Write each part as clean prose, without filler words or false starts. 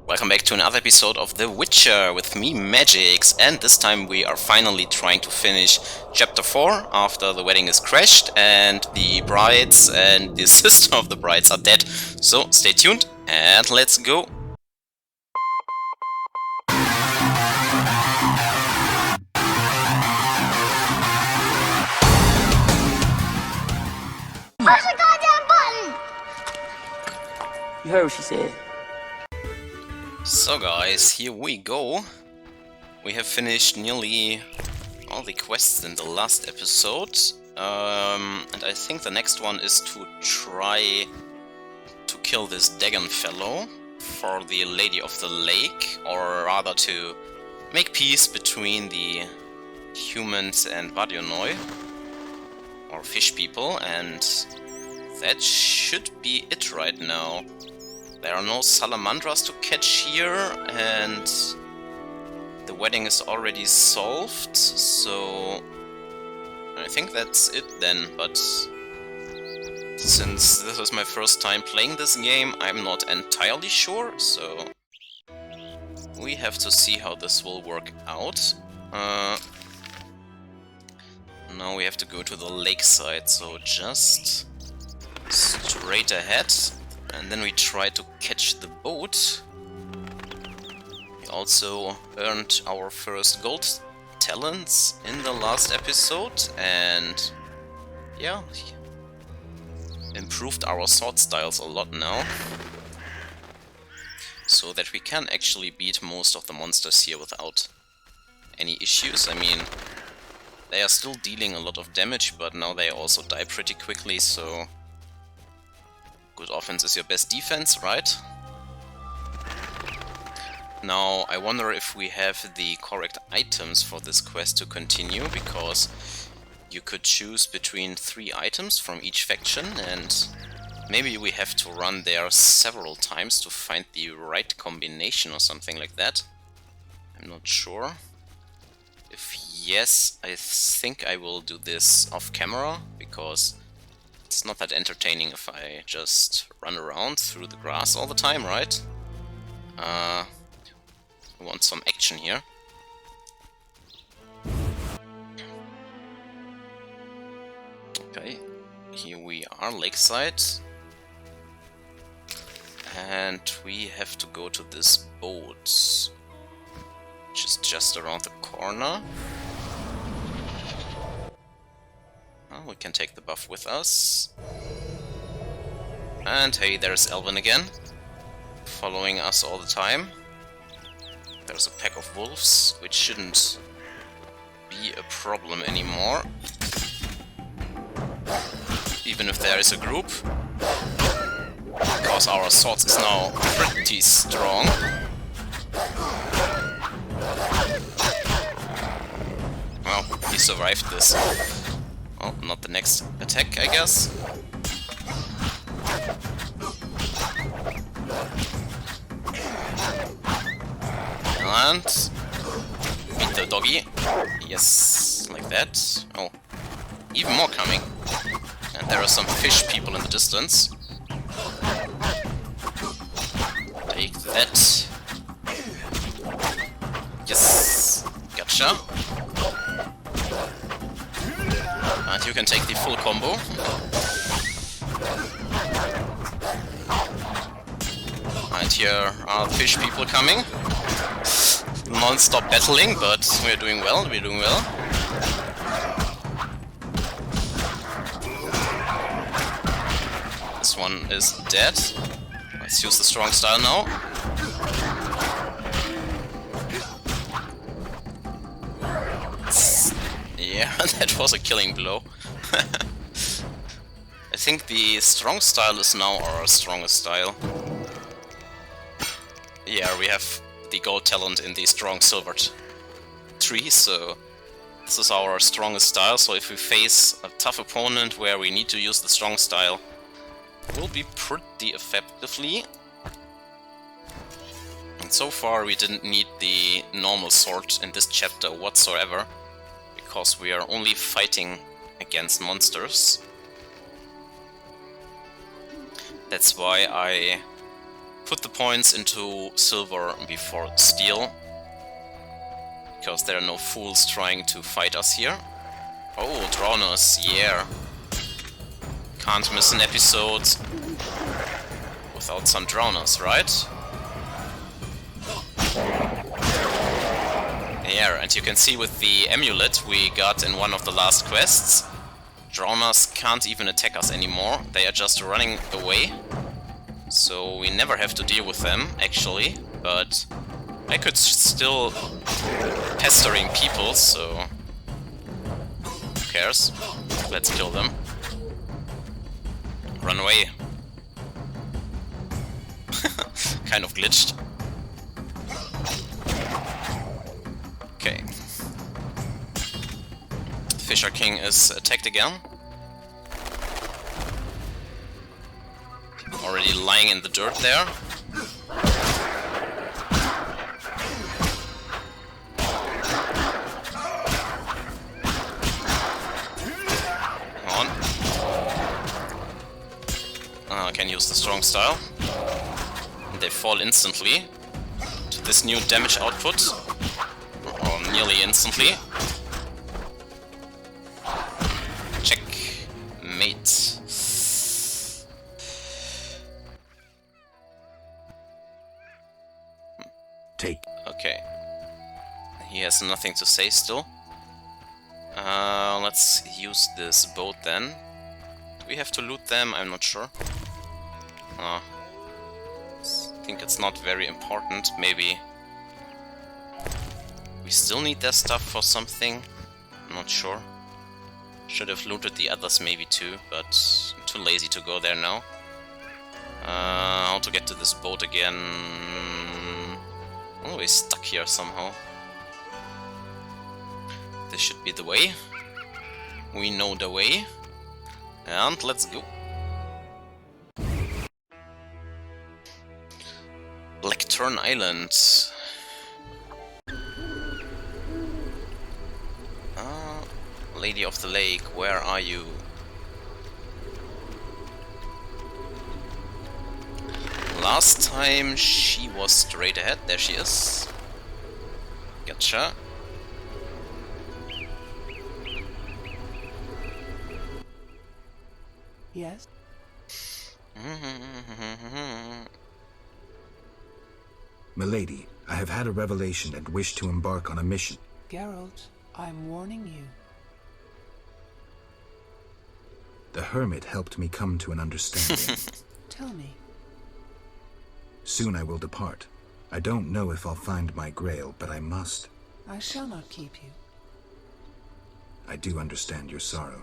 Welcome back to another episode of The Witcher with me, Magix, and this time we are finally trying to finish Chapter 4 after the wedding is crashed and the brides and the sister of the brides are dead. So stay tuned and let's go! Push the goddamn button! You heard what she said. So guys, here we go. We have finished nearly all the quests in the last episode. And I think the next one is to try to kill this Dagon fellow for the Lady of the Lake, or rather to make peace between the humans and Vadionoi, or fish people, and that should be it right now. There are no salamandras to catch here, and the wedding is already solved, so I think that's it then. But since this is my first time playing this game, I'm not entirely sure, so we have to see how this will work out. Now we have to go to the lakeside, so just straight ahead. And then we try to catch the boat. We also earned our first gold talents in the last episode, and yeah, improved our sword styles a lot now, so that we can actually beat most of the monsters here without any issues. I mean, they are still dealing a lot of damage, but now they also die pretty quickly, so good offense is your best defense, right? Now, I wonder if we have the correct items for this quest to continue, because you could choose between 3 items from each faction, and maybe we have to run there several times to find the right combination or something like that. I'm not sure. If yes, I think I will do this off camera, because it's not that entertaining if I just run around through the grass all the time, right? We want some action here. Okay, here we are, lakeside. And we have to go to this boat, which is just around the corner. We can take the buff with us. And hey, there's Elvin again, following us all the time. There's a pack of wolves, which shouldn't be a problem anymore, even if there is a group, because our swords is now pretty strong. Well, he survived this. Oh, not the next attack, I guess. And beat the doggy. Yes, like that. Oh, even more coming. And there are some fish people in the distance. Take that. Yes, gotcha. And you can take the full combo. And here are fish people coming. Non-stop battling, but we're doing well, This one is dead. Let's use the strong style now. Yeah, that was a killing blow. I think the strong style is now our strongest style. Yeah, we have the gold talent in the strong silver tree, so this is our strongest style. So if we face a tough opponent where we need to use the strong style, we'll be pretty effectively. And so far we didn't need the normal sword in this chapter whatsoever, because we are only fighting against monsters. That's why I put the points into silver before steel. Because there are no fools trying to fight us here. Oh, drowners, yeah. Can't miss an episode without some drowners, right? Yeah, and you can see with the amulet we got in one of the last quests, drowners can't even attack us anymore, they are just running away. So we never have to deal with them, actually, but I could still pestering people, so who cares? Let's kill them. Run away. Kind of glitched. Okay. Fisher King is attacked again. Already lying in the dirt there. Come on. I can use the strong style. And they fall instantly to this new damage output. Or nearly instantly. Checkmate. Take. Okay. He has nothing to say still. Let's use this boat then. Do we have to loot them? I'm not sure. I think it's not very important. Maybe we still need their stuff for something. I'm not sure. Should have looted the others maybe too, but I'm too lazy to go there now. How to get to this boat again? Always stuck here somehow. This should be the way. We know the way. And let's go. Blackturn Island. Lady of the Lake, where are you? Last time she was straight ahead. There she is. Gotcha. Yes? Milady, I have had a revelation and wish to embark on a mission. Geralt, I'm warning you. The hermit helped me come to an understanding. Tell me. Soon I will depart. I don't know if I'll find my grail, but I must. I shall not keep you. I do understand your sorrow,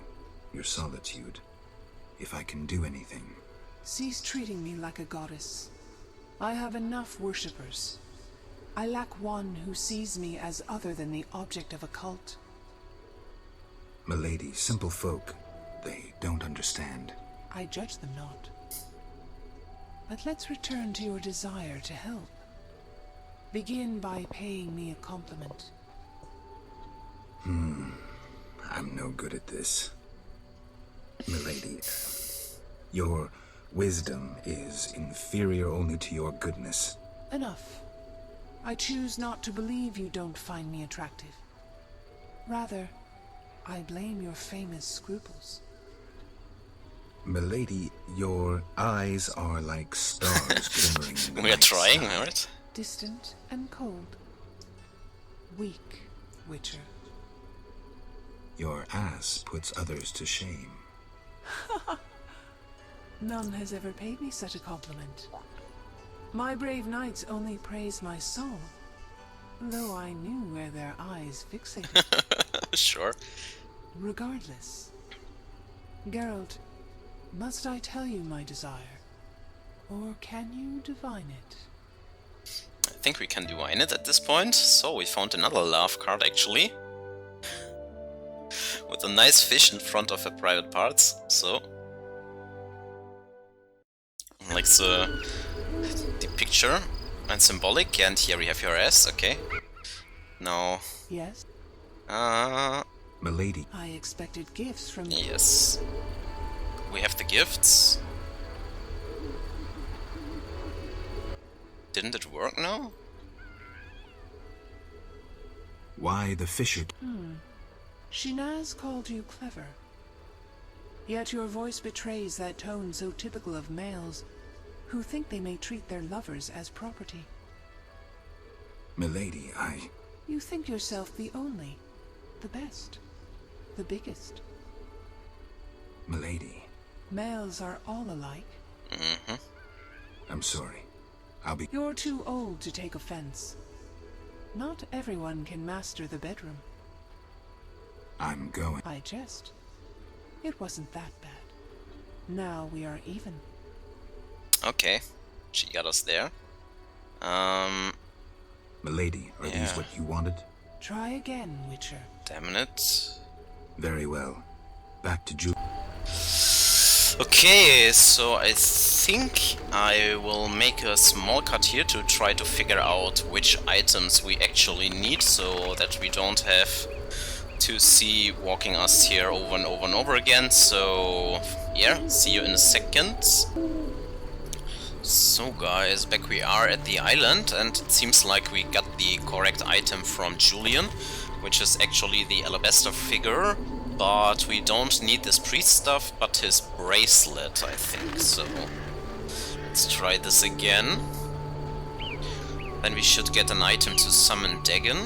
your solitude. If I can do anything. Cease treating me like a goddess. I have enough worshippers. I lack one who sees me as other than the object of a cult. Milady, simple folk, they don't understand. I judge them not. But let's return to your desire to help. Begin by paying me a compliment. I'm no good at this. Milady, your wisdom is inferior only to your goodness. Enough. I choose not to believe you don't find me attractive. Rather, I blame your famous scruples. Milady, your eyes are like stars glimmering in the We are night trying, sky. alright? Distant and cold. Weak, Witcher. Your ass puts others to shame. None has ever paid me such a compliment. My brave knights only praise my soul, though I knew where their eyes fixated. Sure. Regardless, Geralt, must I tell you my desire, or can you divine it? I think we can divine it at this point. So we found another love card actually. With a nice fish in front of her private parts, so... Like the picture and symbolic, and here we have your ass, okay. Now... Yes? Milady, I expected gifts from you. Yes. We have the gifts. Didn't it work now? Why the fisher? Shinaz called you clever. Yet your voice betrays that tone so typical of males who think they may treat their lovers as property. Milady, You think yourself the only, the best, the biggest. Milady, Males are all alike. Mm-hmm. I'm sorry. I'll be... You're too old to take offense. Not everyone can master the bedroom. I'm going. I jest. It wasn't that bad. Now we are even. Okay, she got us there. Milady, are Yeah. these what you wanted? Try again, Witcher. Damn it. Very well. Back to Julie. Okay, so I think I will make a small cut here to try to figure out which items we actually need, so that we don't have to see walking us here over and over and over again. So yeah, see you in a second. So guys, back we are at the island, and it seems like we got the correct item from Julian, which is actually the alabaster figure, but we don't need this priest stuff, but his bracelet, I think. So let's try this again. Then we should get an item to summon Dagon.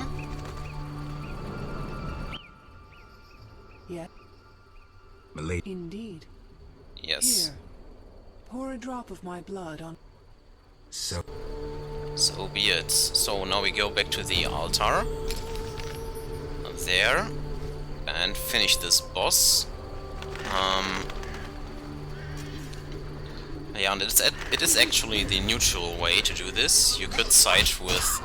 Yeah, Milady. indeed. Yes. Here, pour a drop of my blood on. So... So be it. So now we go back to the altar. There. And finish this boss. Yeah, and it is actually the neutral way to do this. You could side with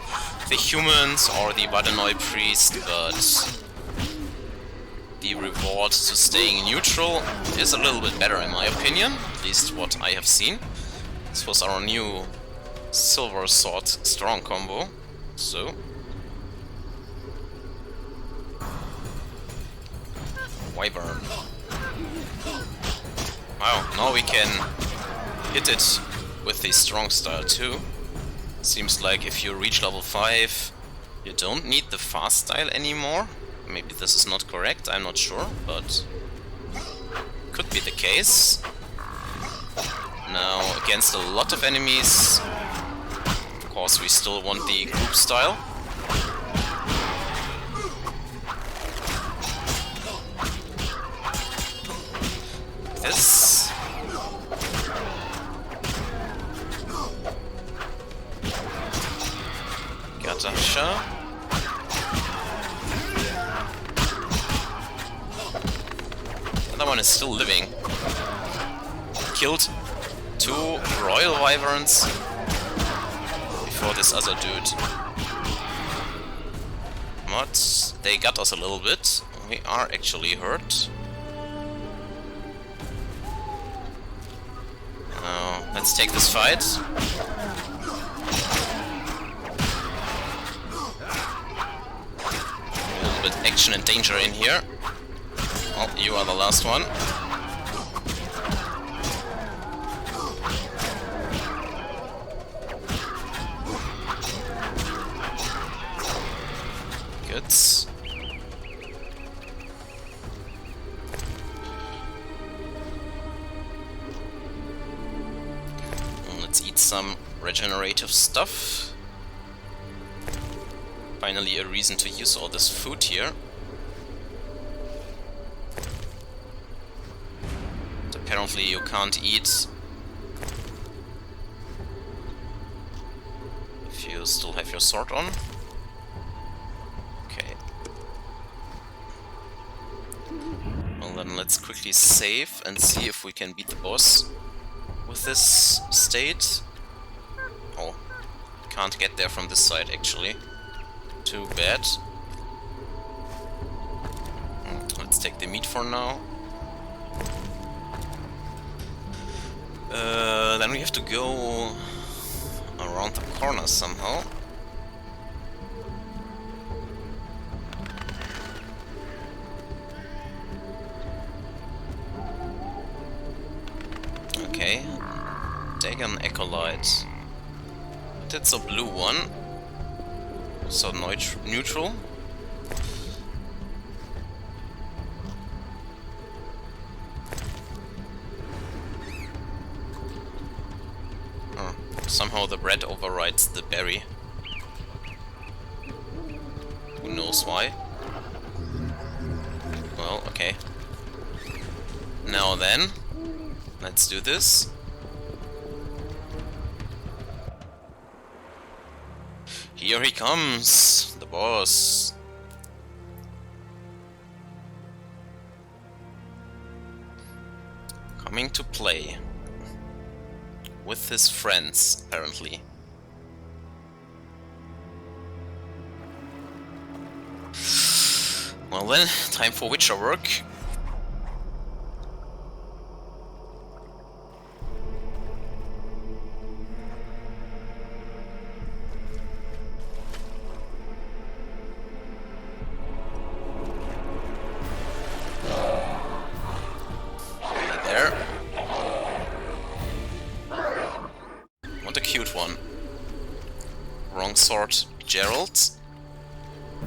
the humans or the Vadanoy priest, but the reward to staying neutral is a little bit better in my opinion, at least what I have seen. This was our new silver sword strong combo, so... Wyvern. Wow, now we can hit it with the strong style too. Seems like if you reach level 5, you don't need the fast style anymore. Maybe this is not correct, I'm not sure, but could be the case. Now, against a lot of enemies, of course we still want the group style. This. Gatasha. The other one is still living. Killed 2 royal wyverns before this other dude. But they got us a little bit. We are actually hurt. Now, let's take this fight. A little bit action and danger in here. Oh, you are the last one. Good. Let's eat some regenerative stuff. Finally a reason to use all this food here. But apparently you can't eat if you still have your sword on. Okay. Well then let's quickly save and see if we can beat the boss with this state. Oh, can't get there from this side actually. Too bad. Let's take the meat for now. Then we have to go around the corner somehow. Okay. Dagon Acolyte. That's a blue one. So neutral. Oh, somehow the red overrides the berry. Who knows why? Well, okay. Now then, let's do this. Here he comes, the boss. Coming to play. With his friends, apparently. Well then, time for Witcher work. Sword Gerald.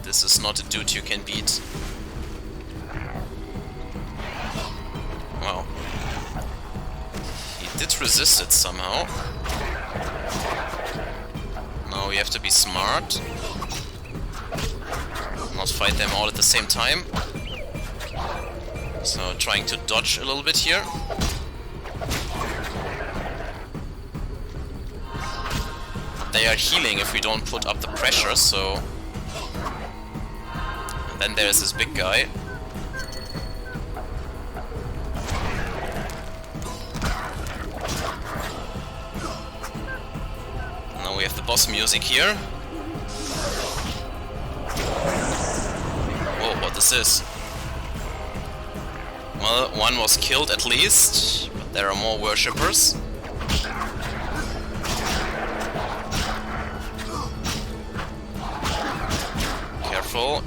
This is not a dude you can beat. Wow. He did resist it somehow. Now we have to be smart. Not fight them all at the same time. So trying to dodge a little bit here. They are healing if we don't put up the pressure, so... And then there's this big guy. Now we have the boss music here. Whoa, what is this? Well, one was killed at least, but there are more worshippers.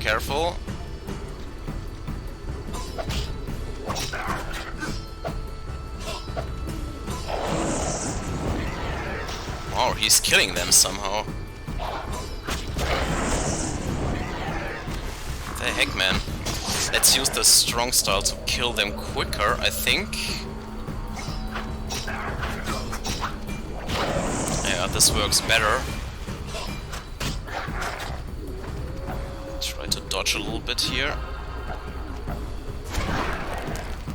Careful. Oh, he's killing them somehow. The heck, man. Let's use the strong style to kill them quicker, I think. Yeah, this works better. Dodge a little bit here.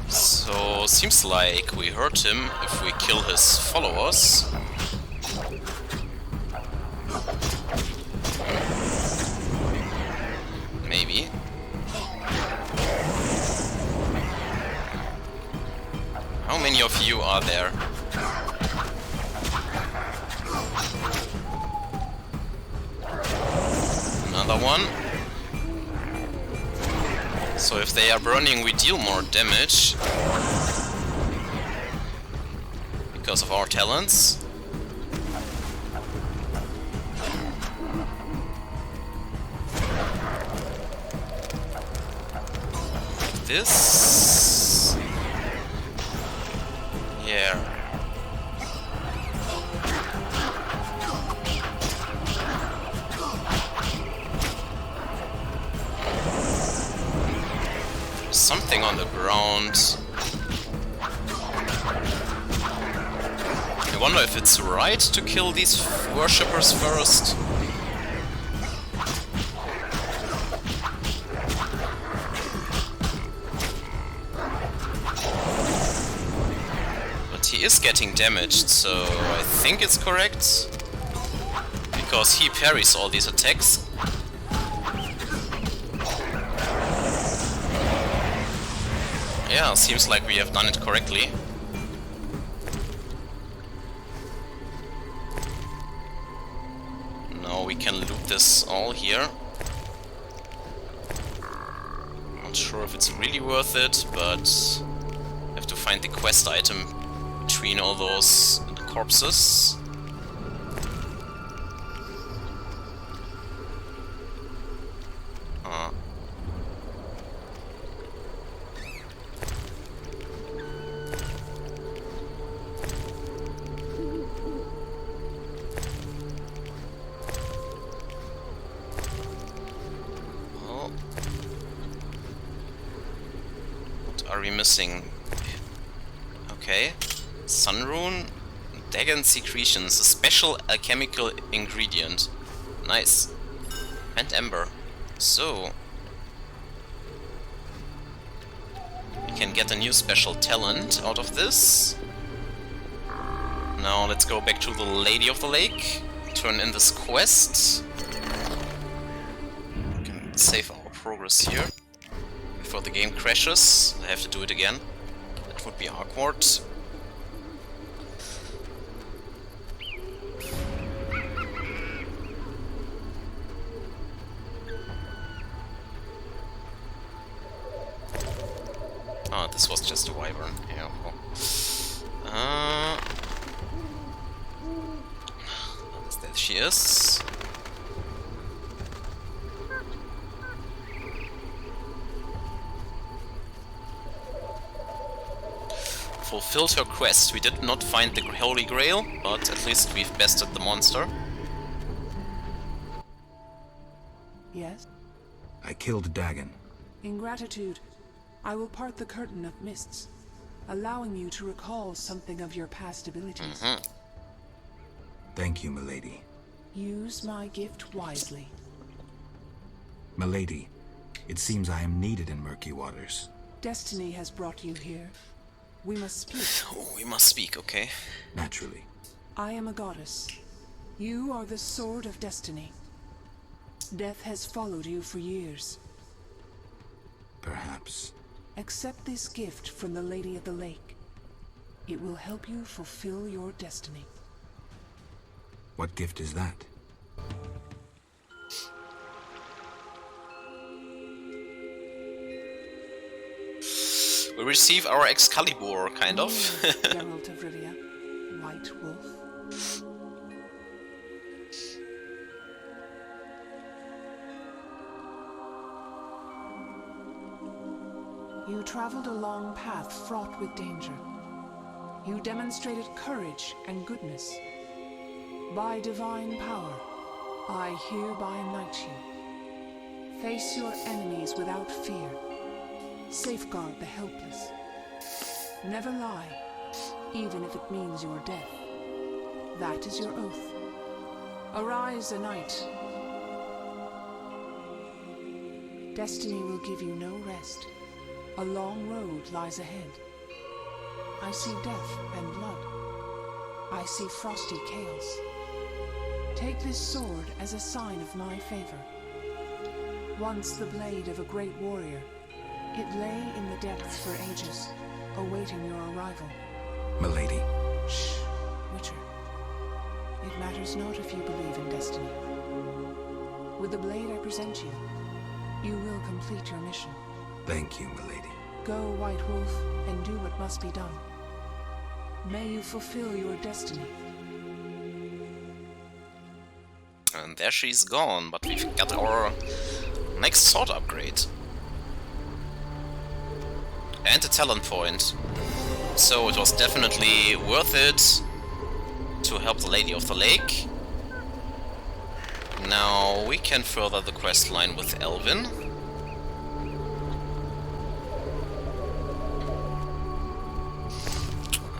So, seems like we hurt him if we kill his followers. Maybe. How many of you are there? Another one. So if they are burning, we deal more damage because of our talents. Like this. Yeah. Something on the ground. I wonder if it's right to kill these worshippers first. But he is getting damaged, so I think it's correct. Because he parries all these attacks. Yeah, seems like we have done it correctly. Now we can loot this all here. Not sure if it's really worth it, but I have to find the quest item between all those corpses. are we missing? Okay. Sunrune. Dagon secretions. A special alchemical ingredient. Nice. And Ember. So... we can get a new special talent out of this. Now let's go back to the Lady of the Lake. Turn in this quest. We can save our progress here. Before the game crashes. I have to do it again. That would be awkward. Ah, this was just a wyvern. Yeah, well. There she is. Fulfilled her quest. We did not find the Holy Grail, but at least we've bested the monster. Yes? I killed Dagon. In gratitude, I will part the curtain of mists, allowing you to recall something of your past abilities. Thank you, milady. Use my gift wisely. Milady, it seems I am needed in murky waters. Destiny has brought you here. We must speak. Oh, we must speak, okay? Naturally. I am a goddess. You are the sword of destiny. Death has followed you for years. Perhaps. Accept this gift from the Lady of the Lake. It will help you fulfill your destiny. What gift is that? We receive our Excalibur, kind of. Geralt of Rivia, White Wolf. You traveled a long path fraught with danger. You demonstrated courage and goodness. By divine power, I hereby knight you. Face your enemies without fear. Safeguard the helpless. Never lie, even if it means your death. That is your oath. Arise a knight. Destiny will give you no rest. A long road lies ahead. I see death and blood. I see frosty chaos. Take this sword as a sign of my favor. Once the blade of a great warrior, it lay in the depths for ages, awaiting your arrival. Milady. Shh, Witcher. It matters not if you believe in destiny. With the blade I present you, you will complete your mission. Thank you, milady. Go, White Wolf, and do what must be done. May you fulfill your destiny. And there she's gone, but we've got our next sword upgrade. And a talent point. So it was definitely worth it to help the Lady of the Lake. Now we can further the quest line with Elvin.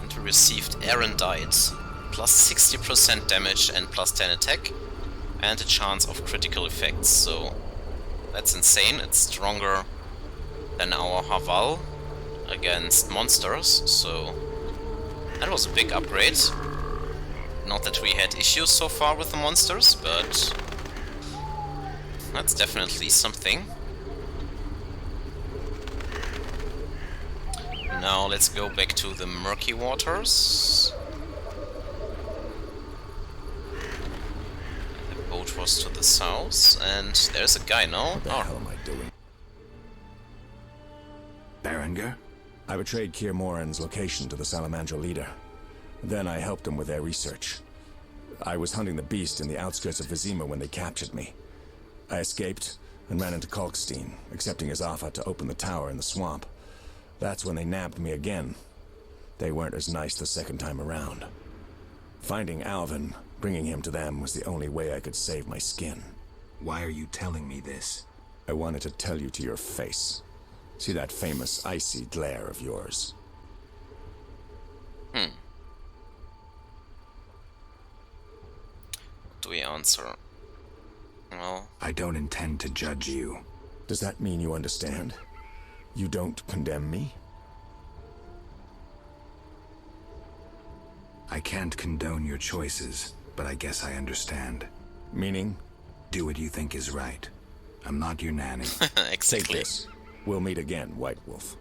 And we received Aerondight. Plus 60% damage and plus 10 attack. And a chance of critical effects, so that's insane. It's stronger than our Haval against monsters, so that was a big upgrade. Not that we had issues so far with the monsters, but that's definitely something. Now let's go back to the murky waters. Boat was to the south, and there's a guy now. What the hell am I doing? Berenger? I betrayed Kier Moran's location to the Salamandra leader. Then I helped them with their research. I was hunting the beast in the outskirts of Vizima when they captured me. I escaped and ran into Kalkstein, accepting his offer to open the tower in the swamp. That's when they nabbed me again. They weren't as nice the second time around. Finding Alvin, bringing him to them, was the only way I could save my skin. Why are you telling me this? I wanted to tell you to your face. See that famous icy glare of yours? Do we answer? Well, I don't intend to judge you. Does that mean you understand? You don't condemn me? I can't condone your choices, but I guess I understand. Meaning? Do what you think is right. I'm not your nanny. Take exactly. this. We'll meet again, White Wolf.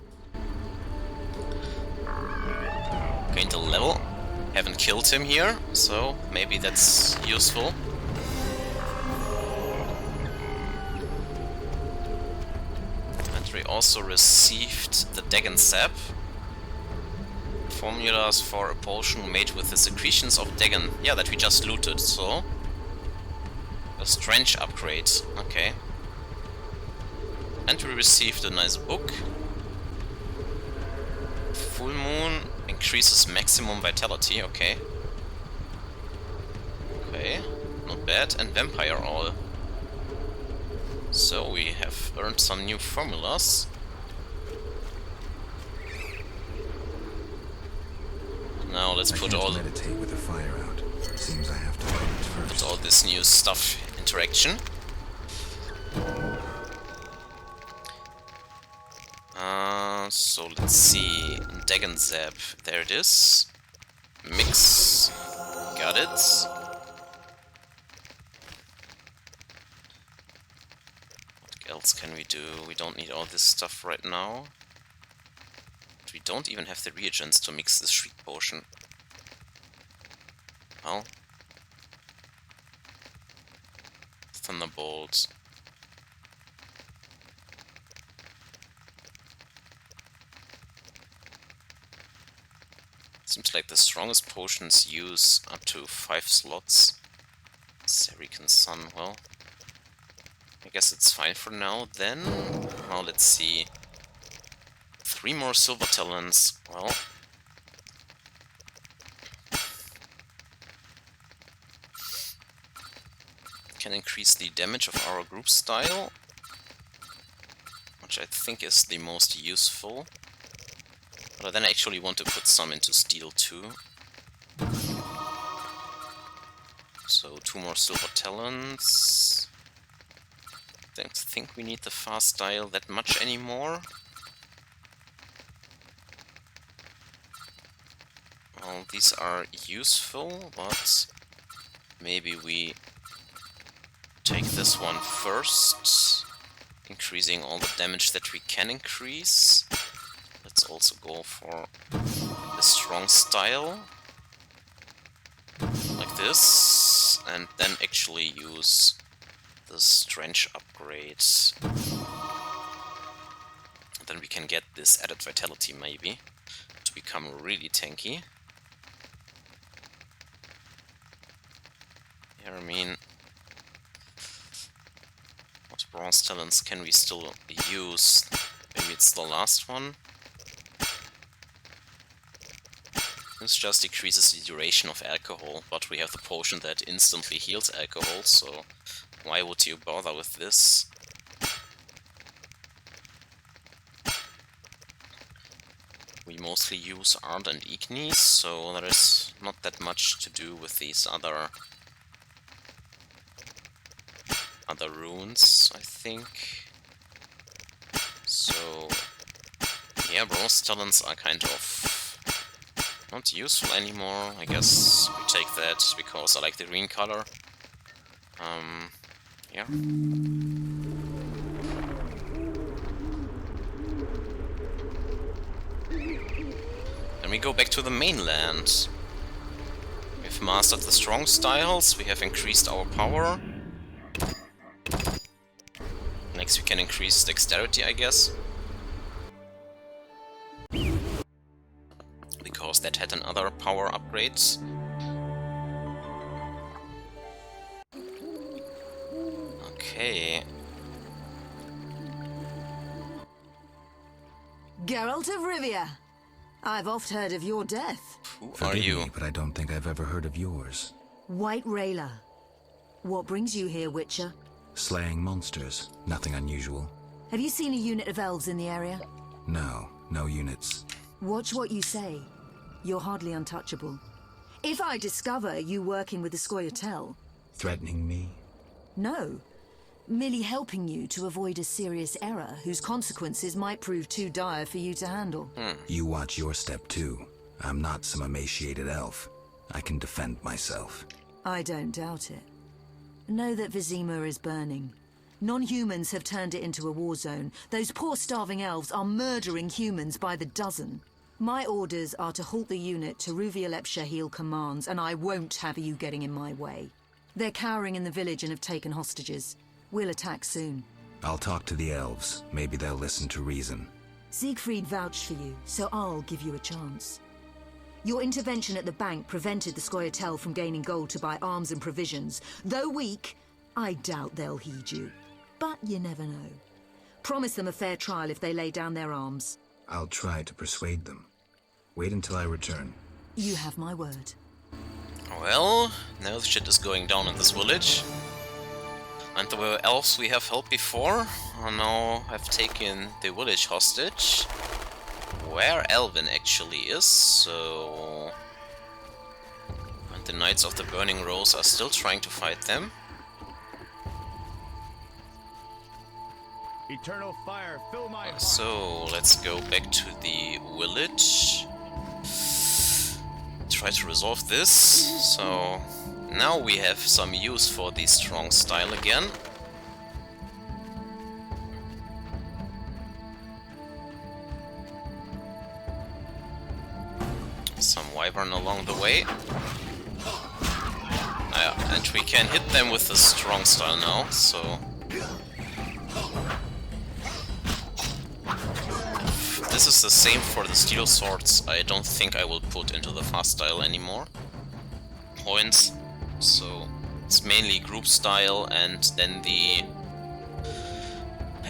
Going to level. Haven't killed him here, so maybe that's useful. And we also received the Dagon sap. Formulas for a potion made with the secretions of Dagon. Yeah, that we just looted, so... a strange upgrade. Okay. And we received a nice book. Full Moon increases maximum vitality, okay. Okay, not bad. And Vampire Oil. So we have earned some new formulas. Now let's put all meditate with the fire out. Seems I have to light it first. all this new stuff interaction. So let's see. Dagon Zap, there it is. Mix, got it. What else can we do? We don't need all this stuff right now. We don't even have the reagents to mix this Shriek potion. Well. Thunderbolt. Seems like the strongest potions use up to 5 slots. Serican Sun, well. I guess it's fine for now then. Now let's see. 3 more silver talents, well. Can increase the damage of our group style, which I think is the most useful. But I then actually want to put some into steel too. So 2 more silver talents. Don't think we need the fast style that much anymore. Well, these are useful, but maybe we take this one first, increasing all the damage that we can increase. Let's also go for the strong style, like this, and then actually use the strange upgrade. Then we can get this added vitality maybe, to become really tanky. Here, I mean, what bronze talents can we still use? Maybe it's the last one. This just decreases the duration of alcohol, but we have the potion that instantly heals alcohol, so why would you bother with this? We mostly use Art and Ignis, so there is not that much to do with these other runes, I think. So yeah, bronze talents are kind of not useful anymore. I guess we take that because I like the green color. Yeah. Then we go back to the mainland. We've mastered the strong styles, we have increased our power. Next we can increase dexterity, I guess. Because that had another power upgrades. Okay. Geralt of Rivia. I've oft heard of your death. Who are Forgive you? me, but I don't think I've ever heard of yours. White Rayla. What brings you here, Witcher? Slaying monsters, nothing unusual. Have you seen a unit of elves in the area? No, no units. Watch what you say. You're hardly untouchable. If I discover you working with the Scoia'tael... Threatening me? No. Merely helping you to avoid a serious error whose consequences might prove too dire for you to handle. You watch your step too. I'm not some emaciated elf. I can defend myself. I don't doubt it. Know that Vizima is burning. Non-humans have turned it into a war zone. Those poor starving elves are murdering humans by the dozen. My orders are to halt the unit Teruvialep Shahil commands, and I won't have you getting in my way. They're cowering in the village and have taken hostages. We'll attack soon. I'll talk to the elves. Maybe they'll listen to reason. Siegfried vouched for you, so I'll give you a chance. Your intervention at the bank prevented the Scoia'tael from gaining gold to buy arms and provisions. Though weak, I doubt they'll heed you. But you never know. Promise them a fair trial if they lay down their arms. I'll try to persuade them. Wait until I return. You have my word. Well, now the shit is going down in this village. And the elves we have helped before are now have taken the village hostage. Where Elvin actually is, so... And the Knights of the Burning Rose are still trying to fight them. Eternal fire, fill my heart. So, let's go back to the village. Try to resolve this. So, now we have some use for the strong style again. Some wyvern along the way. And we can hit them with the strong style now, so... This is the same for the steel swords. I don't think I will put into the fast style anymore. Points. So it's mainly group style and then the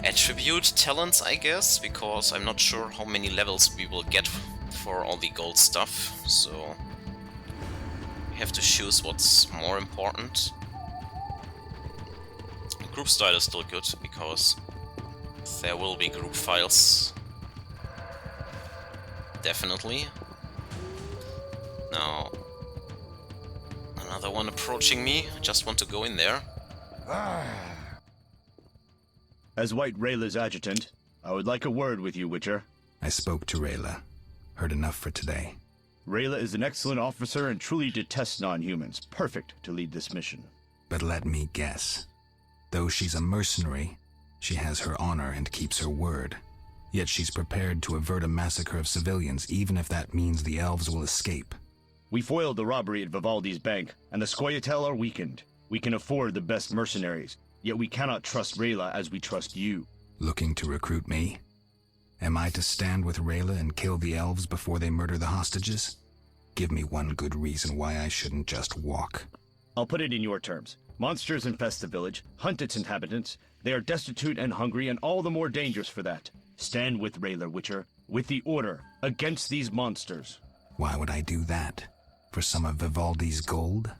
attribute talents, I guess, because I'm not sure how many levels we will get for all the gold stuff. So we have to choose what's more important. Group style is still good because there will be group files. Definitely. Now, another one approaching me. I just want to go in there. As White Rayla's adjutant, I would like a word with you, Witcher. I spoke to Rayla. Heard enough for today. Rayla is an excellent officer and truly detests non-humans. Perfect to lead this mission. But let me guess. Though she's a mercenary, she has her honor and keeps her word. Yet she's prepared to avert a massacre of civilians, even if that means the elves will escape. We foiled the robbery at Vivaldi's bank, and the Scoia'tael are weakened. We can afford the best mercenaries, yet we cannot trust Rayla as we trust you. Looking to recruit me? Am I to stand with Rayla and kill the elves before they murder the hostages? Give me one good reason why I shouldn't just walk. I'll put it in your terms. Monsters infest the village, hunt its inhabitants. They are destitute and hungry, and all the more dangerous for that. Stand with Rayla, Witcher, with the Order, against these monsters. Why would I do that? For some of Vivaldi's gold?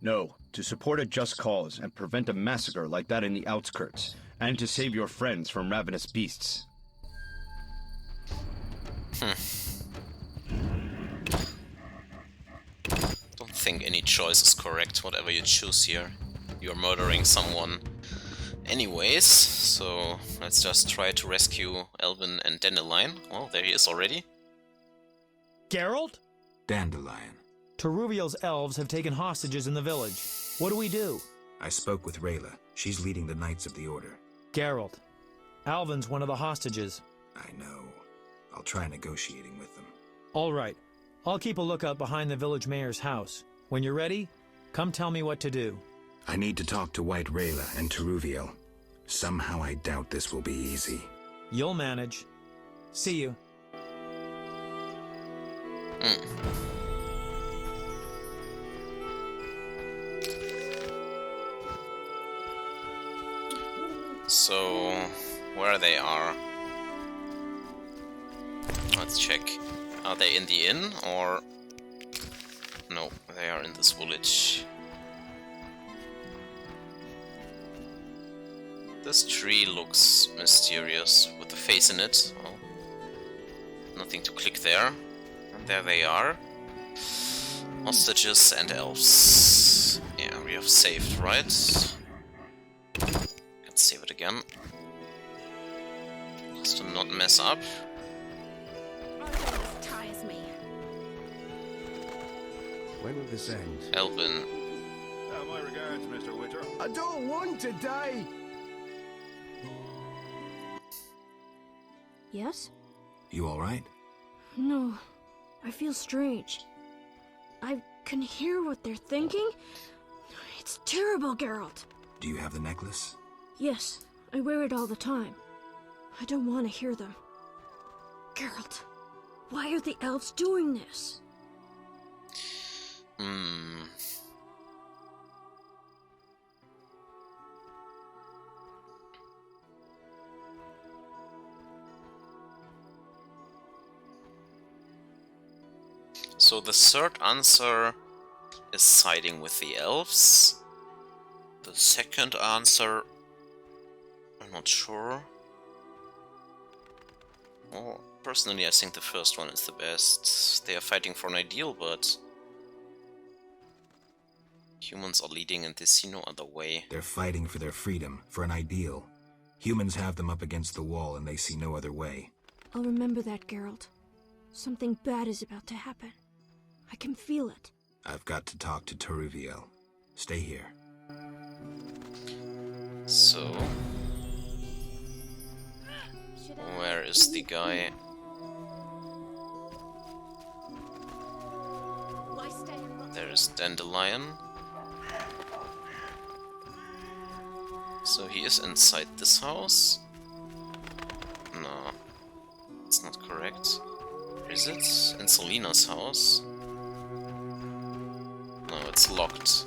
No, to support a just cause and prevent a massacre like that in the outskirts, and to save your friends from ravenous beasts. Don't think any choice is correct, whatever you choose here. You're murdering someone anyways, so let's just try to rescue Elvin and Dandelion. Well, there he is already. Geralt? Dandelion. Teruvial's elves have taken hostages in the village. What do we do? I spoke with Rayla. She's leading the Knights of the Order. Geralt. Alvin's one of the hostages. I know. I'll try negotiating with them. All right. I'll keep a lookout behind the village mayor's house. When you're ready, come tell me what to do. I need to talk to White Rayla and Teruvial. Somehow I doubt this will be easy. You'll manage. See you. So, where they are? Let's check. Are they in the inn, or... No, they are in this village. This tree looks mysterious with the face in it. Well, nothing to click there. And there they are. Hostages and elves. Yeah, we have saved, right? Let's save it again. Just to not mess up. Tires me. When will this end? Elvin. My regards, Mr. Witcher. I don't want to die! Yes? You alright? No. I feel strange. I can hear what they're thinking. It's terrible, Geralt. Do you have the necklace? Yes, I wear it all the time. I don't want to hear them. Geralt, why are the elves doing this? So the third answer is siding with the elves. The second answer, I'm not sure. Well, personally I think the first one is the best. They are fighting for an ideal, but humans are leading and they see no other way. They're fighting for their freedom, for an ideal. Humans have them up against the wall and they see no other way. I'll remember that, Geralt. Something bad is about to happen. I can feel it. I've got to talk to Teruviel. Stay here. So, where is the guy? There is Dandelion. So he is inside this house? No, it's not correct. Is it? In Selina's house? No, it's locked.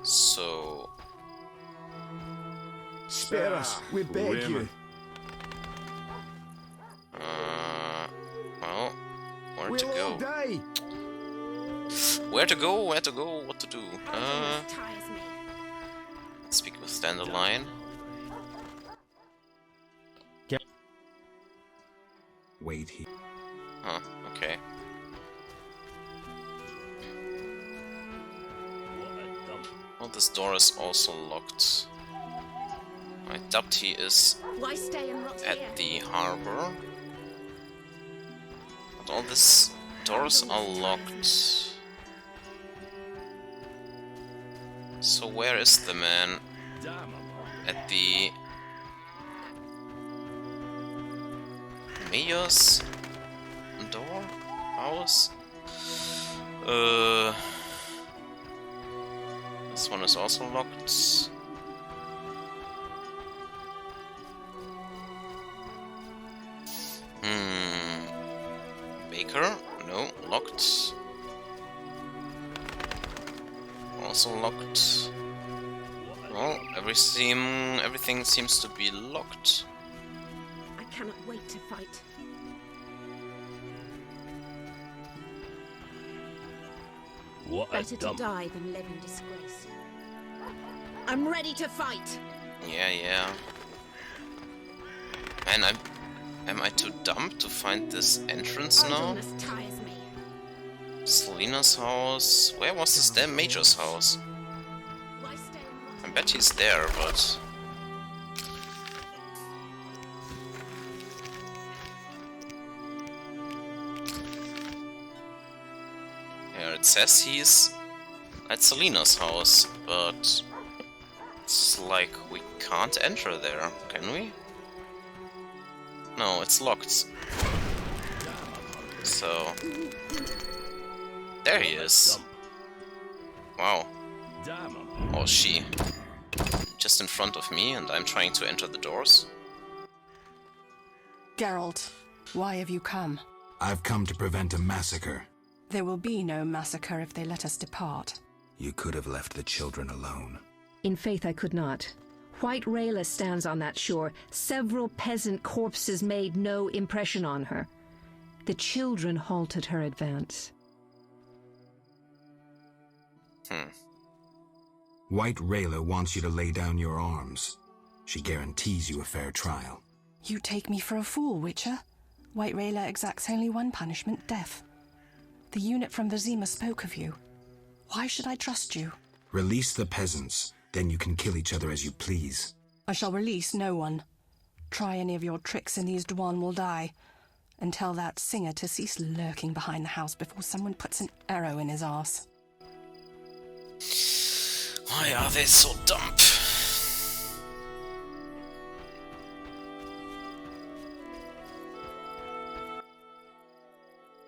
So... Spare us, we beg you. Well, where We'll to go? all die. Where to go? Where to go? What to do? Speak with Dandelion. Wait here. Huh, okay. Well, this door is also locked. I doubt he is at the harbor. But all these doors are locked. So where is the man? At the mayor's door? House? This one is also locked. Baker? No, locked. Also locked. Well, everything seems to be locked. I cannot wait to fight. Better to die than live in disgrace. I'm ready to fight. Yeah. Man, am I too dumb to find this entrance now? Tires me. Selina's house. Where was this damn Major's house? I bet he's there, but... Yeah, it says he's at Selina's house, but... It's like we can't enter there, can we? No, it's locked. So... There he is. Wow. Or she. Just in front of me, and I'm trying to enter the doors. Geralt, why have you come? I've come to prevent a massacre. There will be no massacre if they let us depart. You could have left the children alone. In faith I could not. White Rayla stands on that shore. Several peasant corpses made no impression on her. The children halted her advance. White Rayla wants you to lay down your arms. She guarantees you a fair trial. You take me for a fool, Witcher. White Rayla exacts only one punishment, death. The unit from Vizima spoke of you. Why should I trust you? Release the peasants, then you can kill each other as you please. I shall release no one. Try any of your tricks and these Dwan will die. And tell that singer to cease lurking behind the house before someone puts an arrow in his arse. Why are they so dumb?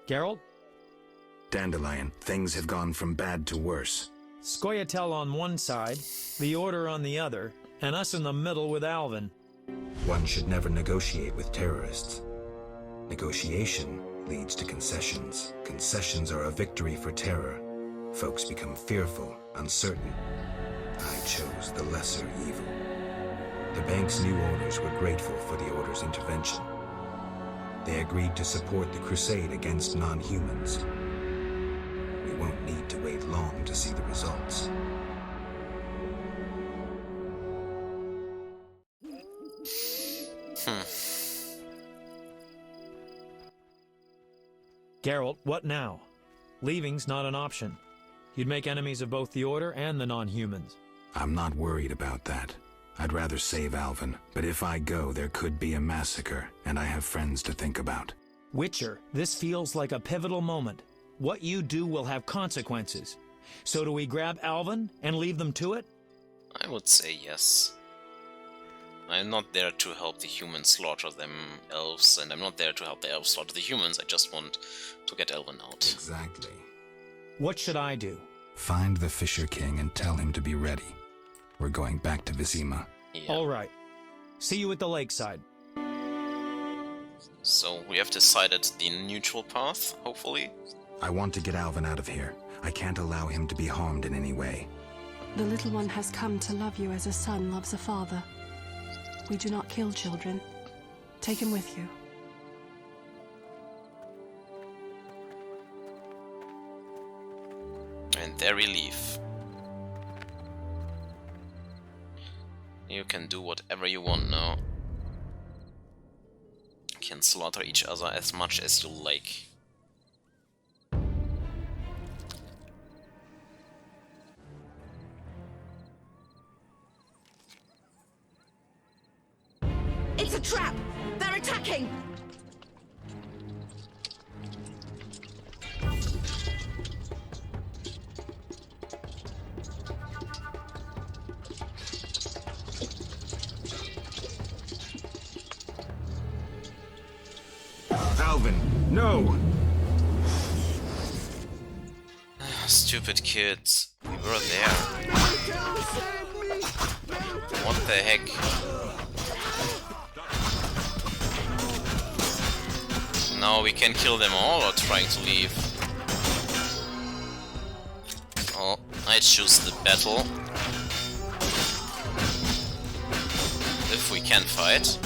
Geralt? Dandelion, things have gone from bad to worse. Scoia'tael on one side, the Order on the other, and us in the middle with Alvin. One should never negotiate with terrorists. Negotiation leads to concessions. Concessions are a victory for terror. Folks become fearful, uncertain. I chose the lesser evil. The bank's new owners were grateful for the Order's intervention. They agreed to support the crusade against non-humans. We won't need to wait long to see the results. Geralt, what now? Leaving's not an option. You'd make enemies of both the Order and the non-humans. I'm not worried about that. I'd rather save Alvin, but if I go, there could be a massacre, and I have friends to think about. Witcher, this feels like a pivotal moment. What you do will have consequences. So do we grab Alvin and leave them to it? I would say yes. I'm not there to help the humans slaughter them elves, and I'm not there to help the elves slaughter the humans. I just want to get Alvin out. Exactly. What should I do? Find the Fisher King and tell him to be ready. We're going back to Vizima. Yeah. All right. See you at the lakeside. So we have decided the neutral path, hopefully. I want to get Alvin out of here. I can't allow him to be harmed in any way. The little one has come to love you as a son loves a father. We do not kill children. Take him with you. And there we leave. You can do whatever you want now. You can slaughter each other as much as you like. It's a trap! They're attacking! Alvin, no! Stupid kids. We were there. What the heck? Now we can kill them all or trying to leave. Oh, I choose the battle. If we can fight.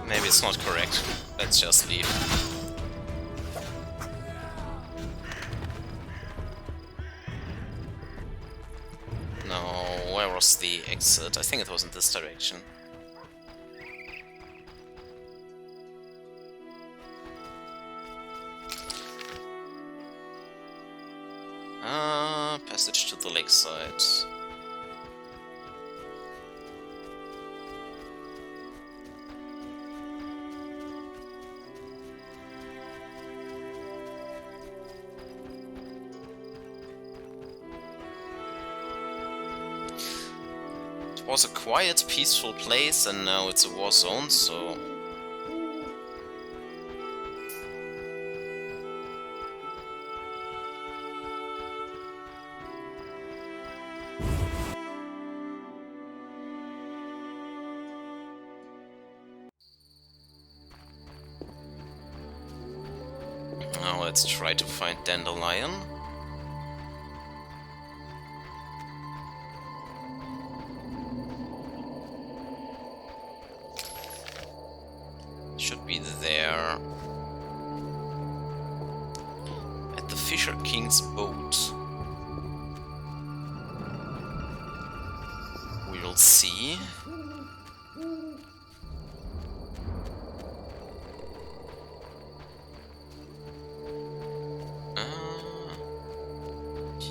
Maybe it's not correct. Let's just leave. No, where was the exit? I think it was in this direction. Passage to the lakeside. It was a quiet, peaceful place, and now it's a war zone, so... Now let's try to find Dandelion. Should be there. Fisher King's boat. We'll see.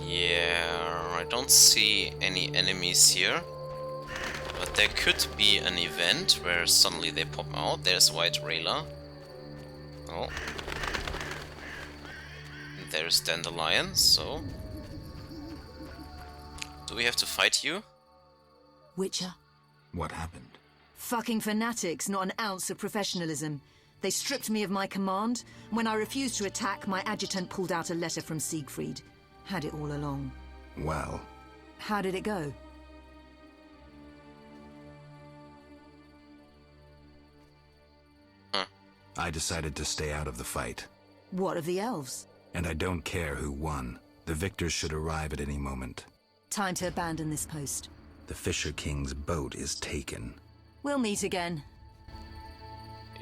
Yeah, I don't see any enemies here. But there could be an event where suddenly they pop out. There's White Rayla. Oh. There's Dandelion, so... Do we have to fight you? Witcher? What happened? Fucking fanatics, not an ounce of professionalism. They stripped me of my command. When I refused to attack, my adjutant pulled out a letter from Siegfried. Had it all along. Well... How did it go? I decided to stay out of the fight. What of the elves? And I don't care who won. The victors should arrive at any moment. Time to abandon this post. The Fisher King's boat is taken. We'll meet again.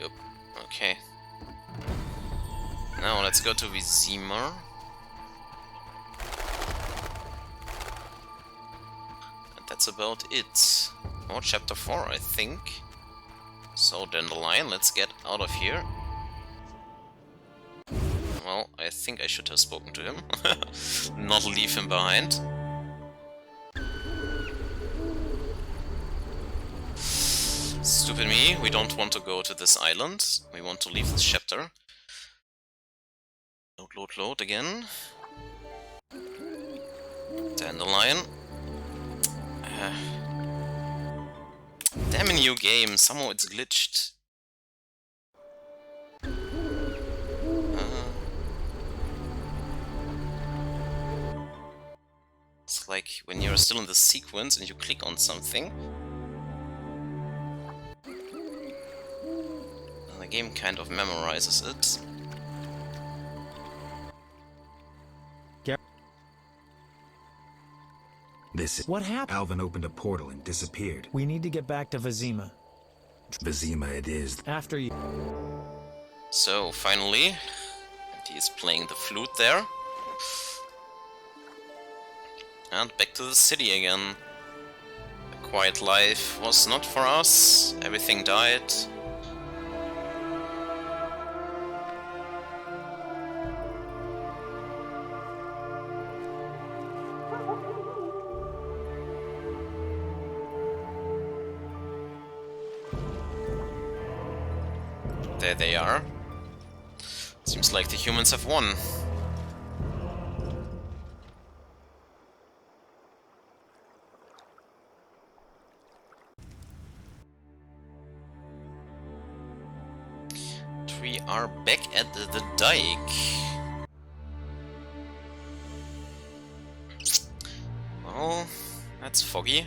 Yup. Okay. Now let's go to Vizima. And that's about it. Or chapter 4, I think. So Dandelion, let's get out of here. Well, I think I should have spoken to him. Not leave him behind. Stupid me, we don't want to go to this island. We want to leave this chapter. Load, load, load again. Dandelion. Damn new game, somehow it's glitched. It's like when you're still in the sequence and you click on something. The game kind of memorizes it. What happened? Alvin opened a portal and disappeared. We need to get back to Vizima. Vizima it is. After you. So, finally, he's playing the flute there. And back to the city again. A quiet life was not for us. Everything died. There they are. Seems like the humans have won. We are back at the dike. Oh, that's foggy.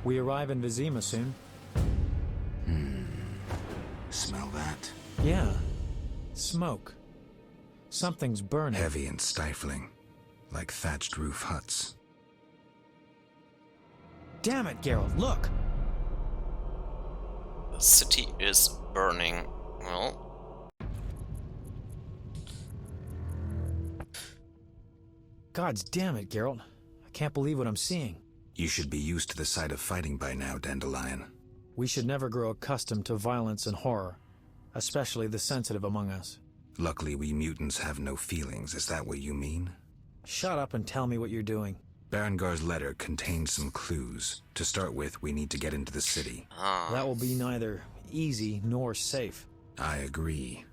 We arrive in Vizima soon. Smell that? Yeah. Smoke. Something's burning. Heavy and stifling. Like thatched roof huts. Damn it, Geralt, look! The city is burning. Well... Gods damn it, Geralt. I can't believe what I'm seeing. You should be used to the sight of fighting by now, Dandelion. We should never grow accustomed to violence and horror, especially the sensitive among us. Luckily, we mutants have no feelings. Is that what you mean? Shut up and tell me what you're doing. Berengar's letter contains some clues. To start with, we need to get into the city. That will be neither easy nor safe. I agree.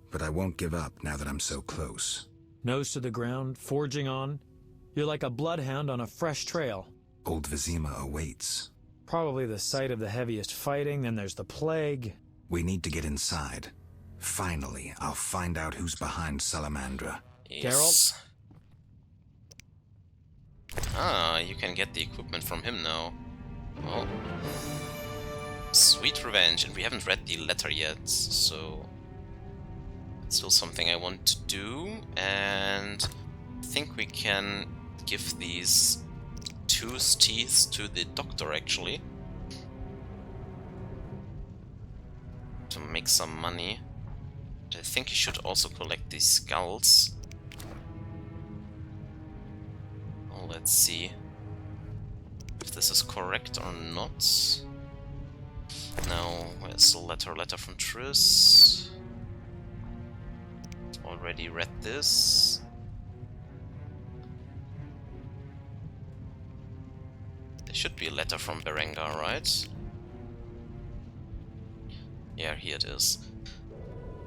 But I won't give up now that I'm so close. Nose to the ground, forging on. You're like a bloodhound on a fresh trail. Old Vizima awaits. Probably the site of the heaviest fighting, then there's the plague. We need to get inside. Finally, I'll find out who's behind Salamandra. Yes. Ah, you can get the equipment from him now. Well, sweet revenge, and we haven't read the letter yet, so it's still something I want to do, and I think we can give these 2 teeth to the doctor, actually. to make some money. But I think you should also collect these skulls. Oh, let's see if this is correct or not. Now, where's the letter? Letter from Triss. Already read this. There should be a letter from Berengar, right? Yeah, here it is.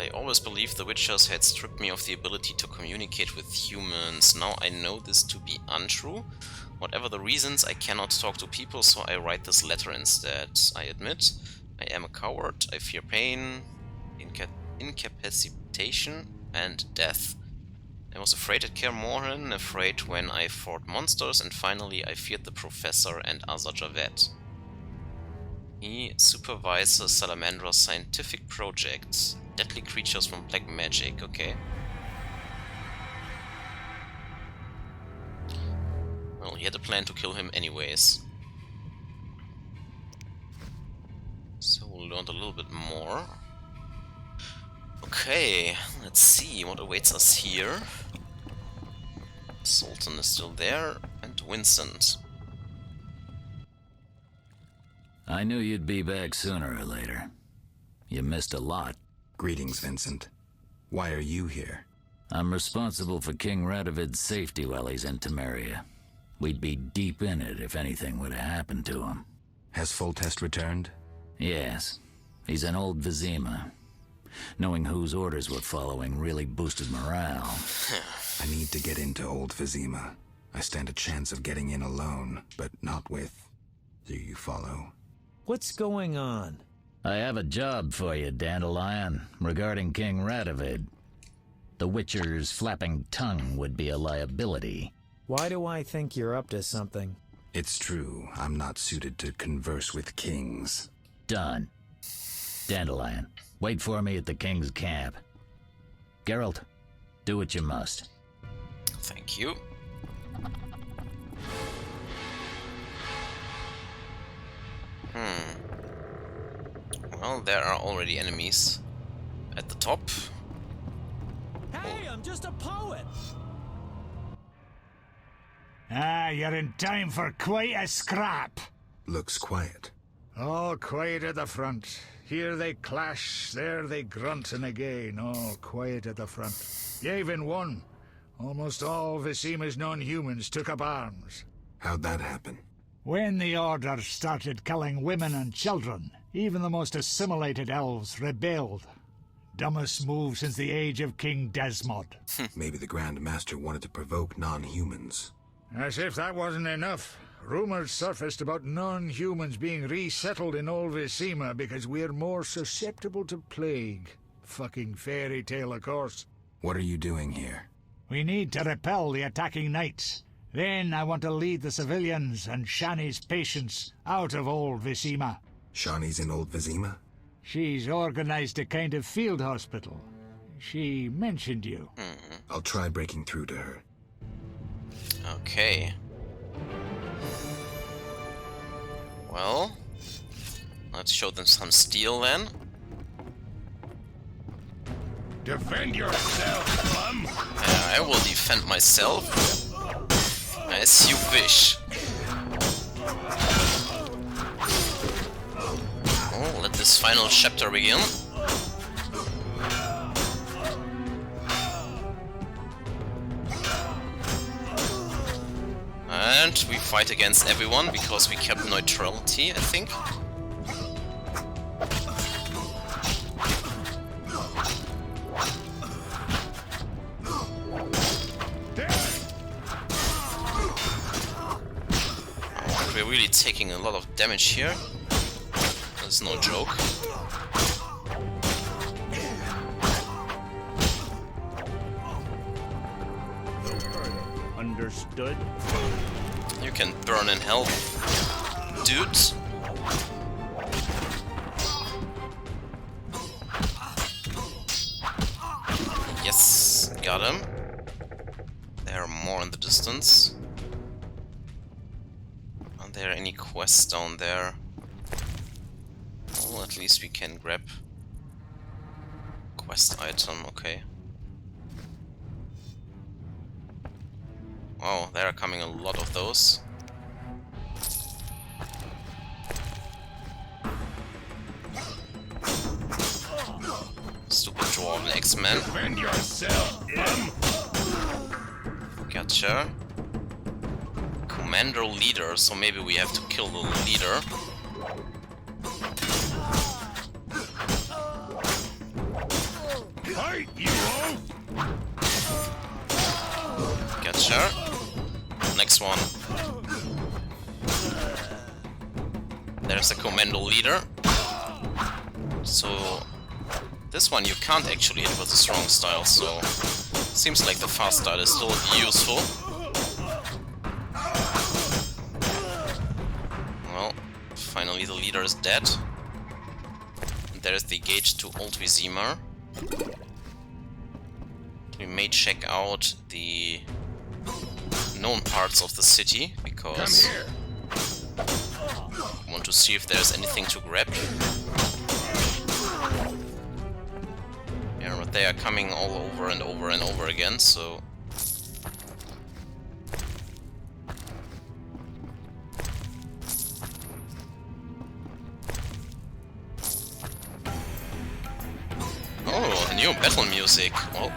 I always believed the Witchers had stripped me of the ability to communicate with humans. Now I know this to be untrue. Whatever the reasons, I cannot talk to people, so I write this letter instead. I admit, I am a coward. I fear pain, incapacitation, and death. I was afraid at Kaer Morhen, afraid when I fought monsters, and finally I feared the Professor and Azar Javed. He supervises Salamandra's scientific projects. Deadly creatures from black magic, okay. Well, he had a plan to kill him anyways. So we'll learn a little bit more. Okay, let's see what awaits us here. Sultan is still there, and Vincent. I knew you'd be back sooner or later. You missed a lot. Greetings, Vincent. Why are you here? I'm responsible for King Radovid's safety while he's in Temeria. We'd be deep in it if anything would have happened to him. Has Foltest returned? Yes. He's in Old Vizima. Knowing whose orders we're following really boosted morale. I need to get into Old Vizima. I stand a chance of getting in alone, but not with... Do you follow? What's going on? I have a job for you, Dandelion, regarding King Radovid. The Witcher's flapping tongue would be a liability. Why do I think you're up to something? It's true. I'm not suited to converse with kings. Done. Dandelion, wait for me at the king's camp. Geralt, do what you must. Thank you. Well, there are already enemies at the top. Hey, I'm just a poet! Ah, you're in time for quite a scrap. Looks quiet. All quiet at the front. Here they clash, there they grunt, and again, all quiet at the front. Yavin won. Almost all Vizima's non-humans took up arms. How'd that happen? When the Order started killing women and children, even the most assimilated elves rebelled. Dumbest move since the age of King Desmod. Maybe the Grand Master wanted to provoke non-humans. As if that wasn't enough. Rumors surfaced about non-humans being resettled in Old Vizima because we're more susceptible to plague. Fucking fairy tale, of course. What are you doing here? We need to repel the attacking knights. Then I want to lead the civilians and Shani's patients out of Old Vizima. Shani's in Old Vizima? She's organized a kind of field hospital. She mentioned you. I'll try breaking through to her. Okay. Well, let's show them some steel then. Defend yourself, bum! I will defend myself. As you wish. Oh, let this final chapter begin. And we fight against everyone because we kept neutrality, I think. We're really taking a lot of damage here. That's no joke. Understood. You can burn in hell, dudes. Yes, got him. There are more in the distance. Are there any quests down there? Well, at least we can grab Quest item, okay. Wow, there are coming a lot of those. Stupid dwarven X-Men. Gotcha. Commander leader, so maybe we have to kill the leader. Gotcha. Next one. There's the commando leader. So this one you can't actually hit with a strong style, so seems like the fast style is still useful. Well, finally the leader is dead. And there's the gate to Old Vizima. We may check out the known parts of the city, because I want to see if there's anything to grab. Yeah, but they are coming all over and over and over again, so... Oh, new battle music. Well,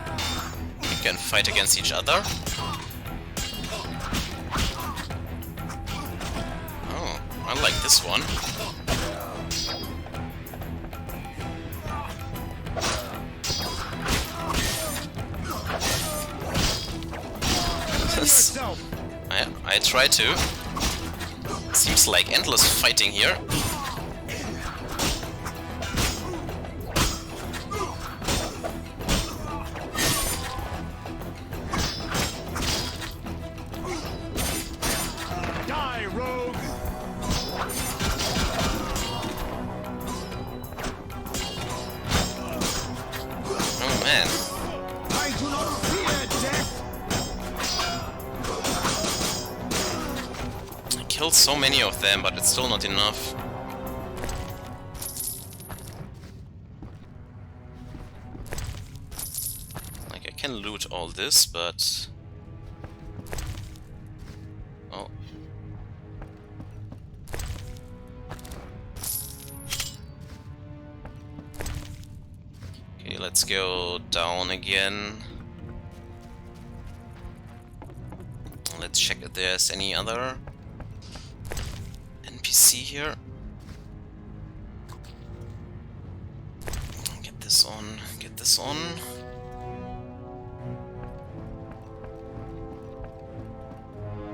we can fight against each other. Oh, I like this one. I try to. Seems like endless fighting here. Die, rogue! Oh man. I do not fear death! I killed so many of them, but it's still not enough. Like, I can loot all this, but... Oh. Okay, let's go down again. Let's check if there's any other NPC here. Get this on, get this on.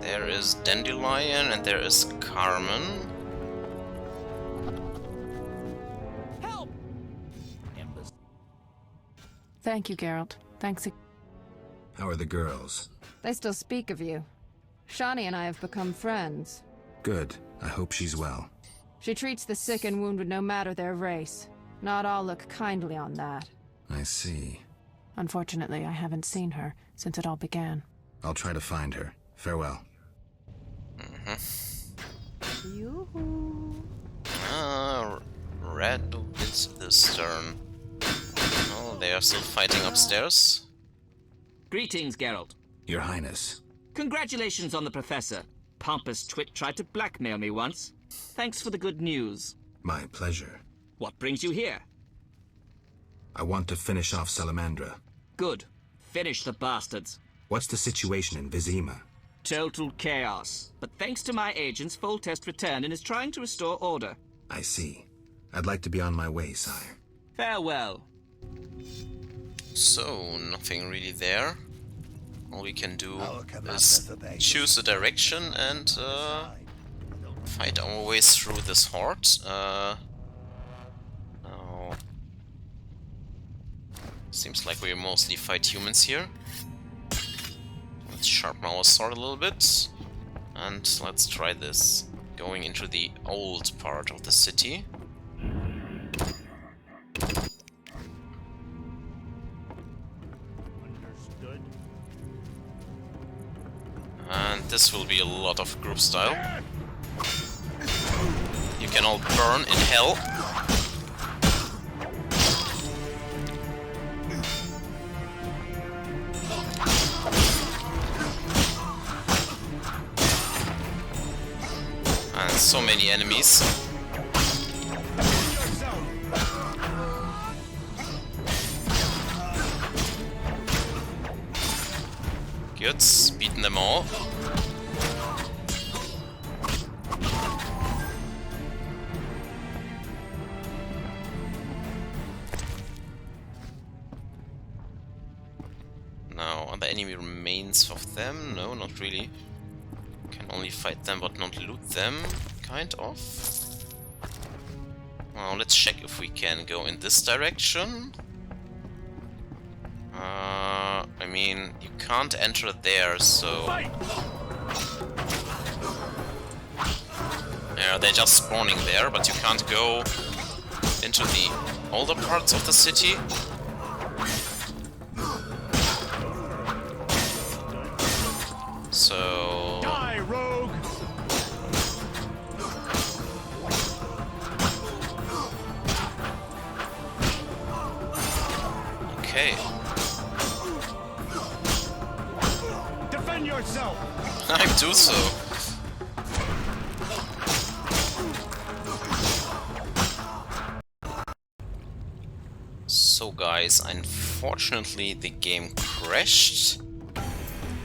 There is Dandelion and there is Carmen. Thank you, Geralt. Thanks. How are the girls? They still speak of you. Shani and I have become friends. Good. I hope she's well. She treats the sick and wounded no matter their race. Not all look kindly on that. I see. Unfortunately, I haven't seen her since it all began. I'll try to find her. Farewell. Yoo-hoo. Red wins this turn. Oh, they are still fighting upstairs. Greetings, Geralt. Your Highness. Congratulations on the Professor. Pompous twit tried to blackmail me once. Thanks for the good news. My pleasure. What brings you here? I want to finish off Salamandra. Good. Finish the bastards. What's the situation in Vizima? Total chaos. But thanks to my agents, Foltest returned and is trying to restore order. I see. I'd like to be on my way, sire. Farewell. So, nothing really there. All we can do is choose a direction and fight our way through this horde. Now, seems like we mostly fight humans here. Let's sharpen our sword a little bit. And let's try this. Going into the old part of the city. And this will be a lot of group style. You can all burn in hell. So many enemies. Good, beaten them all. Now, are there any remains of them? No, not really. Can only fight them but not loot them, kind of. Now, let's check if we can go in this direction. I mean, you can't enter there, so... Yeah, they're just spawning there, but you can't go into the older parts of the city. So... Die, rogue! Okay. Defend yourself! I do so. So guys, unfortunately the game crashed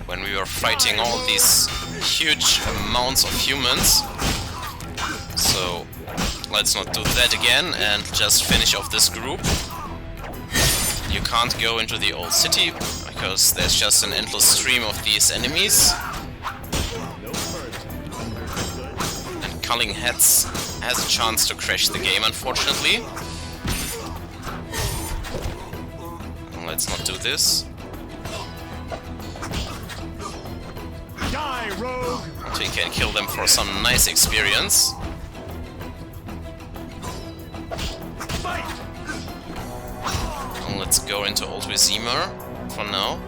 when we were fighting all these huge amounts of humans. So let's not do that again and just finish off this group. You can't go into the old city because there's just an endless stream of these enemies. And Culling Heads has a chance to crash the game, unfortunately. Let's not do this. Die, rogue! So you can kill them for some nice experience. Fight! And let's go into Old Vizima for now.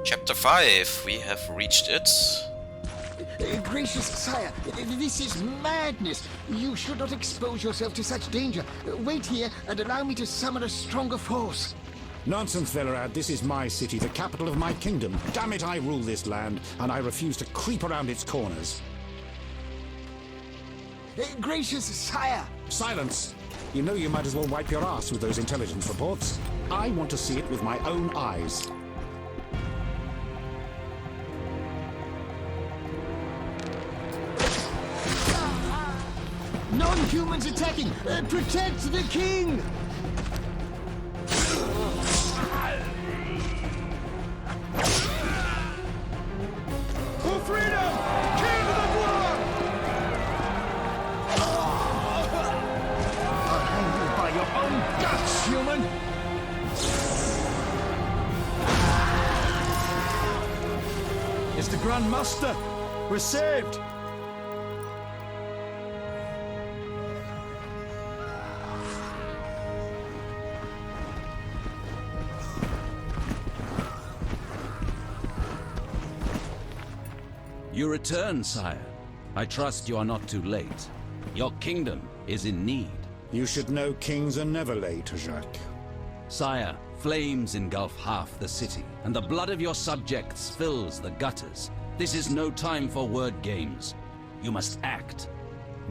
Chapter 5, we have reached it. Gracious sire, this is madness. You should not expose yourself to such danger. Wait here and allow me to summon a stronger force. Nonsense, Velerad. This is my city, the capital of my kingdom. Damn it, I rule this land, and I refuse to creep around its corners. Gracious sire! Silence! You know you might as well wipe your ass with those intelligence reports. I want to see it with my own eyes. Non-humans attacking! Protect the king! For freedom! King of the world! I'll hang you by your own guts, human! It's the Grand Master! We're saved! You return, sire. I trust you are not too late. Your kingdom is in need. You should know kings are never late, Jacques. Sire, flames engulf half the city, and the blood of your subjects fills the gutters. This is no time for word games. You must act.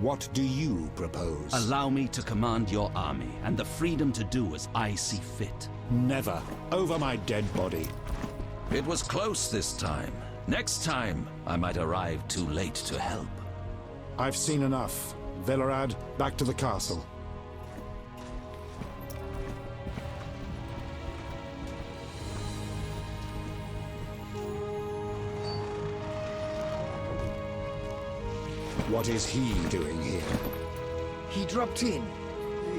What do you propose? Allow me to command your army, and the freedom to do as I see fit. Never. Over my dead body. It was close this time. Next time, I might arrive too late to help. I've seen enough. Velerad, back to the castle. What is he doing here? He dropped in.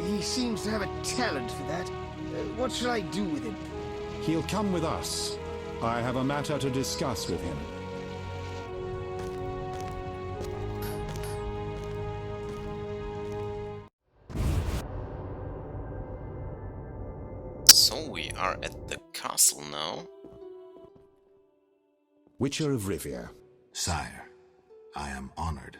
He seems to have a talent for that. What shall I do with him? He'll come with us. I have a matter to discuss with him. So we are at the castle now. Witcher of Rivia. Sire, I am honored.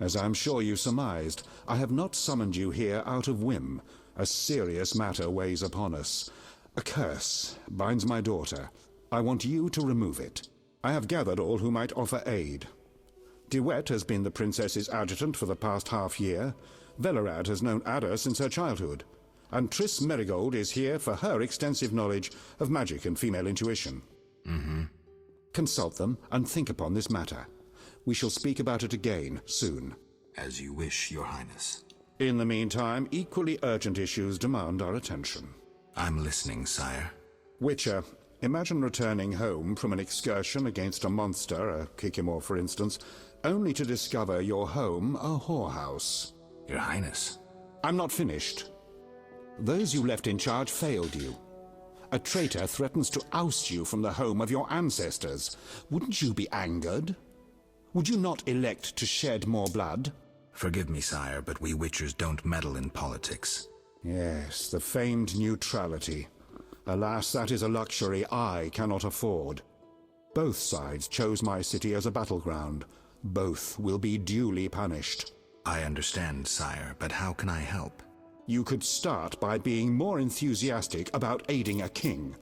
As I'm sure you surmised, I have not summoned you here out of whim. A serious matter weighs upon us. A curse binds my daughter. I want you to remove it. I have gathered all who might offer aid. DeWitt has been the princess's adjutant for the past half-year. Velerad has known Ada since her childhood. And Triss Merigold is here for her extensive knowledge of magic and female intuition. Consult them and think upon this matter. We shall speak about it again soon. As you wish, Your Highness. In the meantime, equally urgent issues demand our attention. I'm listening, sire. Witcher, imagine returning home from an excursion against a monster, a Kikimor for instance, only to discover your home a whorehouse. Your Highness. I'm not finished. Those you left in charge failed you. A traitor threatens to oust you from the home of your ancestors. Wouldn't you be angered? Would you not elect to shed more blood? Forgive me, sire, but we Witchers don't meddle in politics. Yes, the famed neutrality. Alas, that is a luxury I cannot afford. Both sides chose my city as a battleground. Both will be duly punished. I understand, sire, but how can I help? You could start by being more enthusiastic about aiding a king.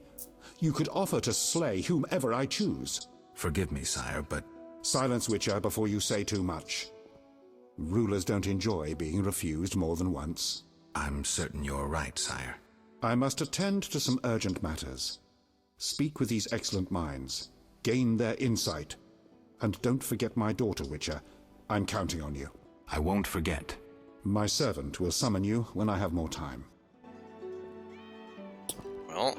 You could offer to slay whomever I choose. Forgive me, sire, but... Silence, Witcher, before you say too much. Rulers don't enjoy being refused more than once. I'm certain you're right, sire. I must attend to some urgent matters. Speak with these excellent minds. Gain their insight. And don't forget my daughter, Witcher. I'm counting on you. I won't forget. My servant will summon you when I have more time. Well...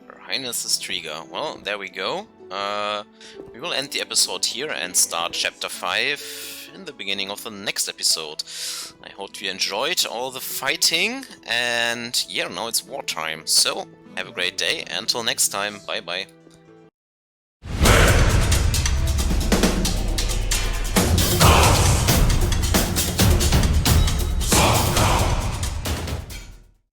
Her Highness's trigger. Well, there we go. We will end the episode here and start Chapter 5 in the beginning of the next episode. I hope you enjoyed all the fighting, and yeah, now it's wartime. So, have a great day. Until next time, bye bye.